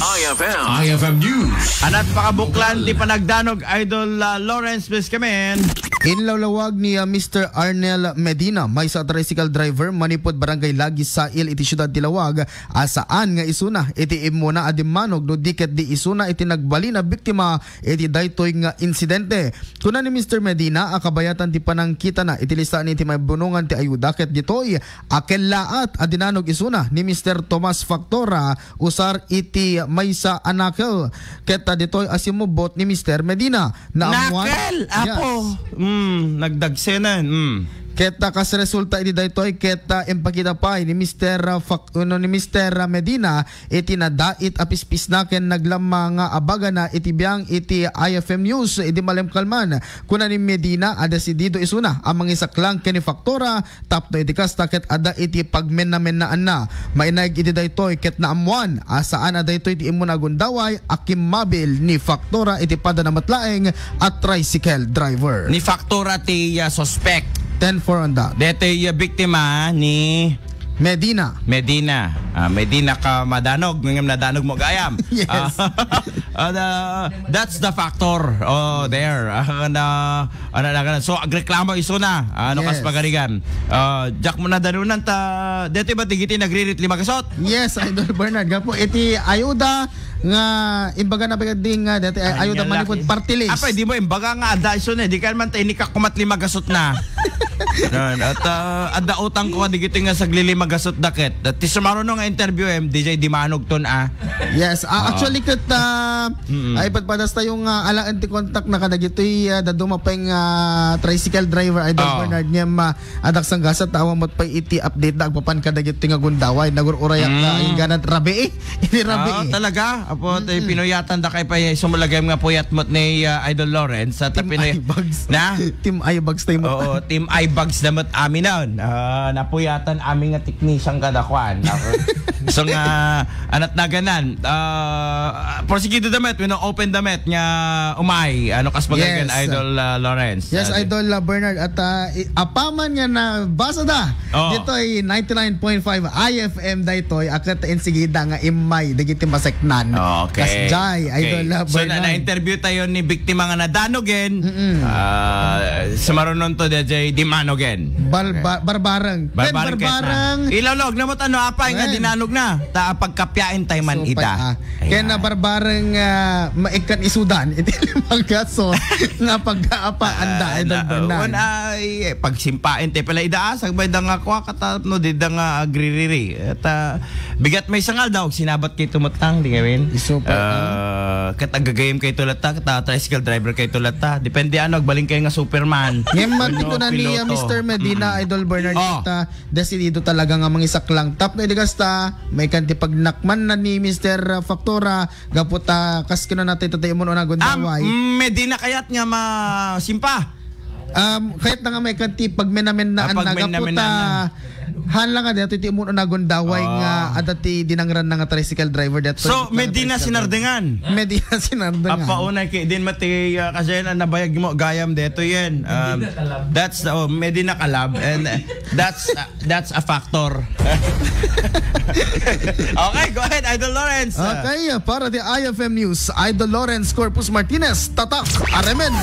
IFM News. Anat pakabuklan, di pa nagdanog, Idol Lawrence, please come in. Inlawlawag ni Mr. Arnel Medina, may sa tricycle driver, manipod barangay Lagi sa iti Syudad Tilawag, asaan nga isuna, iti imuna adimanog, no diket di isuna, iti nagbali na biktima, iti daytoy nga insidente. Kuna ni Mr. Medina, akabayatan ti panangkita na, iti listaan iti may bunungan ti ayuda, ket ditoy, akellaat adinanog isuna, ni Mr. Tomas Factora, usar iti may sa anakel, ket ditoy asimubot ni Mr. Medina. Nakel! Apo! Yes. Nagdagsenan. Keta kas resulta iti daytoy keta empakita pa ni Mr. Medina iti nadait apispis naken naglamang nga abaga na iti biyang iti IFM News iti malem kalman kuna ni Medina ada si Dido isuna amang isaklang keni Factora tapno iti kasta ket ada iti pagmenamenaan na mainayg iti daytoy ket naamuan asaan ada ito iti imuna gundaway akim mabil ni Factora iti pada na matlaeng at tricycle driver Ni Factora ti suspect 10-4 on that. Dito yung biktima ni Medina. Medina ka madanog. Ngayong nadanog mo gayam. Yes. That's the factor. Oh, there. So, agreklamo iso na. Yes. Kas pagarigan. Jack mo na danunan ta. Dito ba tigiti nagririt 5 kasot? Yes, Idol Bernard. Gapo, iti ayuda nga imbaga na bagading dati ayuda manipod party list. Apa, di mo imbaga nga ada iso na. Di ka man tayo ni kakumat 5 kasot na. At ada utang ko digiti nga sagli 5 gasot daket. At tisumaro no nga interview DJ Dimanog ton Yes, actually ket ay pagpadas tayong ala anti contact na kadagitoy dadumapeng tricycle driver Idol Bernard niya adak sang gasat tawang mat pa iti update na agpapan kadagitoy nga gundaway nagururayak ka inganat rabi ini rabi. Talaga apo tay pinuyatan da kay pa sumulagay nga puyat mot ni Idol Lawrence sa Pinoy na Team Eyebags tayo mo. Oo, Team Eyebags damat amin noon. Napuyatan amin nga technician kadakwan. So nga anat na ganan. Prosecuted damet, open damet nga umay. Ano kas pagagan Yes. Idol Lawrence. Yes, Idol Bernard at apaman nga na basa da. Dito ay 99.5 IFM daytoy akat insigida nga imay dagiti maseknan. Okay. Kasjay Idol Bernard. So na-interview tayo ni biktima nga nadanogen. Sa marunon to DJ Dimanogen. Barbarang. Ilalog na mo ano apay nga dinanog na. Ta pagkapyain tay man ita. Kaya na barbarang maikan isudan iti 5 gasot nga pagkaapa anda Idol Bernard. Ay pagsimpain tay pala idaasag bay da nga kwa katapno di da nga agririri. At bigat may sangal daw sinabat kay tumutang di gawin. Katagagayem kay tulata kata tricycle driver kay tulata. Depende ano agbaling kay nga Superman. Ngem ko na ni Mr. Medina Idol Bernard desidido talaga nga mangisak lang tap na idigasta may kanti pagnakman na ni Mr. Factora gaputa kaskino natin tatay mo na gundaway. Medina kayat nga masimpa. Kahit na nga may kanti pagmenamen na gaputa hanla nga dito iti mo na gundaway nga adati dinangran na nga tricycle driver dito. So Medina sinardengan. Medina sinardengan. Apa unay kay din mati kasi nabayag mo gayam dito yan. That's Medina Kalab and that's a factor. Okay, go ahead Idol Lawrence. Okay, para the IFM News, Idol Lawrence Corpus Martinez, tatak, Aremen.